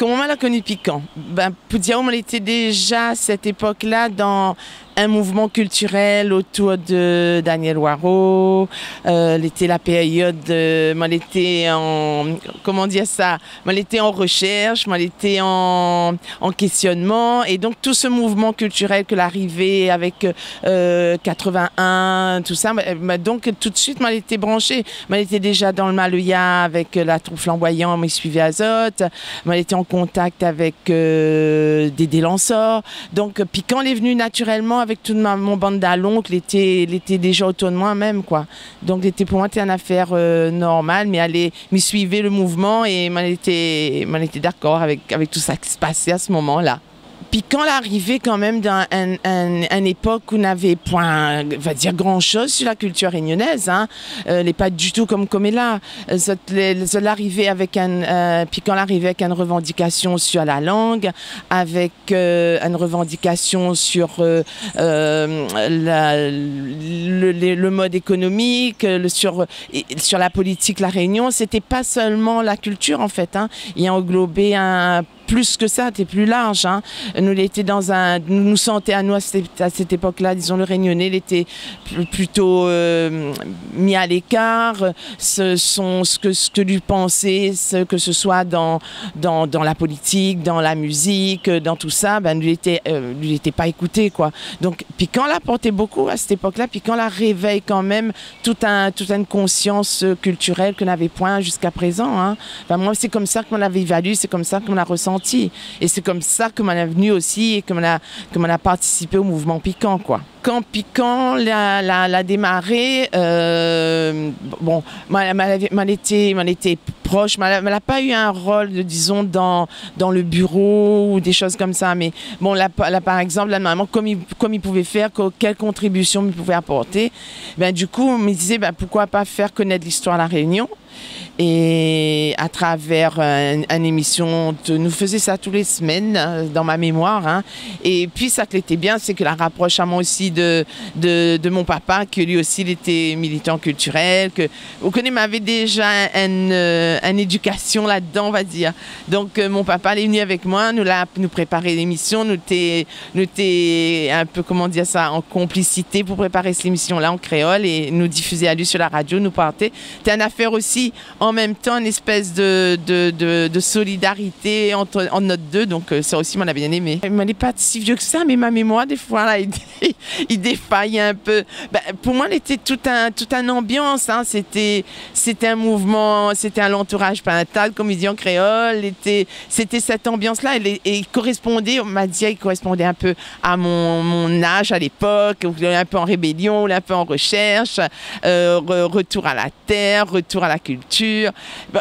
Comment on l'a connu piquant? Pour dire, on était déjà à cette époque-là dans un mouvement culturel autour de Daniel Waro. C'était la période, on était en, comment dire ça, on était en recherche, on était en questionnement, et donc tout ce mouvement culturel que l'arrivée avec 81, tout ça, donc tout de suite, on était branché. On était déjà dans le Maloya avec la troupe flamboyant, on suivait Azote, on était en contact avec Dédé Lansor. Donc piquant est venu naturellement avec toute mon bande d'aloncle, il était déjà autour de moi-même, quoi. Donc pour moi, c'était une affaire normale, mais aller me suivre le mouvement et on était d'accord avec tout ça qui se passait à ce moment-là. Puis quand l'arrivée quand même dans une époque où on n'avait point, va dire, grand-chose sur la culture réunionnaise, hein, elle n'est pas du tout comme elle est là. L'arrivée avec puis quand l'arrivée avec une revendication sur la langue, avec une revendication sur le mode économique, sur la politique, la Réunion, c'était pas seulement la culture en fait, hein. Il a englobé plus que ça, c'était plus large, hein. Nous nous sentions à nous à cette époque-là, disons le Réunionnais, il était plutôt mis à l'écart, ce que lui pensait, que ce soit dans la politique, dans la musique, dans tout ça, lui était pas écouté, quoi. Donc Piquant l'a porté beaucoup à cette époque-là, Piquant la réveille quand même toute une conscience culturelle que n'avait point jusqu'à présent, hein. Moi, c'est comme ça qu'on l'avait évalué, c'est comme ça qu'on l'a ressenti. Et c'est comme ça que m'en est venu aussi et que m'en a participé au mouvement Piquant, quoi. Quand Piquant l'a démarré, bon, m'en était proche, elle n'a pas eu un rôle, disons, dans le bureau ou des choses comme ça, mais bon, là par exemple, là, normalement, comme il pouvait faire, quelle contribution il pouvait apporter, du coup, on me disait, pourquoi pas faire connaître l'histoire de la Réunion. Et à travers une émission, nous faisait ça tous les semaines dans ma mémoire, hein. Et puis ça qui était bien, c'est que la rapprochement aussi de mon papa, que lui aussi il était militant culturel, que vous connaissez, m'avait déjà une éducation là-dedans, on va dire. Donc mon papa est venu avec moi, nous préparer l'émission, nous étions un peu, comment dire ça, en complicité pour préparer cette émission-là en créole et nous diffuser à lui sur la radio, nous partait. C'était une affaire aussi en même temps une espèce de solidarité entre notre deux, donc ça aussi m'en a bien aimé. Il n'est pas si vieux que ça, mais ma mémoire des fois là, il défaille un peu. Pour moi, il était toute une ambiance, hein. C'était un mouvement, c'était un entourage parental, comme il dit en créole. C'était cette ambiance-là, et il correspondait, on m'a dit, il correspondait un peu à mon âge à l'époque, un peu en rébellion, un peu en recherche, retour à la terre, retour à la culture.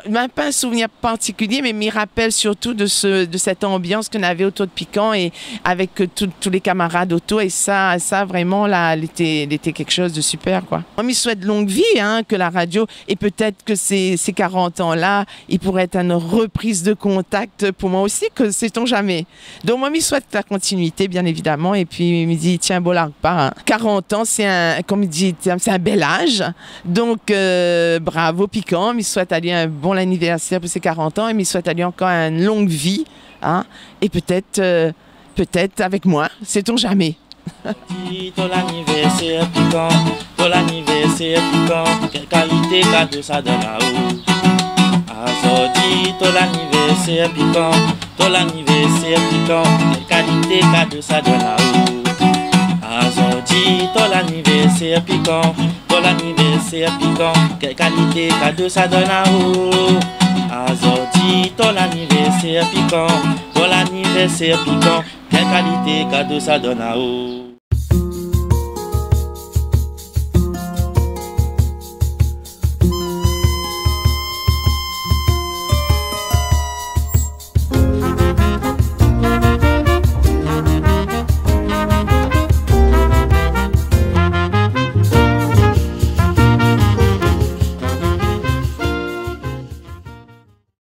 Même pas un souvenir particulier, mais il me rappelle surtout de cette ambiance qu'on avait autour de Piquant et avec tous les camarades autour. Et ça vraiment, là, il était quelque chose de super, quoi. Moi, je me souhaite longue vie, hein, que la radio, et peut-être que ces 40 ans-là, il pourrait être une reprise de contact pour moi aussi, que sait-on jamais. Donc, moi, je me souhaite la continuité, bien évidemment. Et puis, il me dit, tiens, bon, là, pas, hein. 40 ans, comme il dit, c'est un bel âge. Donc, bravo, Piquant. Je me souhaite à lui un bon anniversaire pour ses 40 ans et je souhaite à lui encore une longue vie, hein, et peut-être avec moi, sait-on jamais. Ton anniversaire Piquant, ton anniversaire Piquant, quelle qualité cadeau ça donne à vous. Azodi, ton anniversaire Piquant, ton anniversaire Piquant, quelle qualité cadeau ça donne à vous. Azodi, ton anniversaire Piquant, ton anniversaire Piquant, quelle qualité cadeau ça donne à vous. Azodi, ton anniversaire Piquant, ton anniversaire Piquant, quelle qualité cadeau ça donne à vous.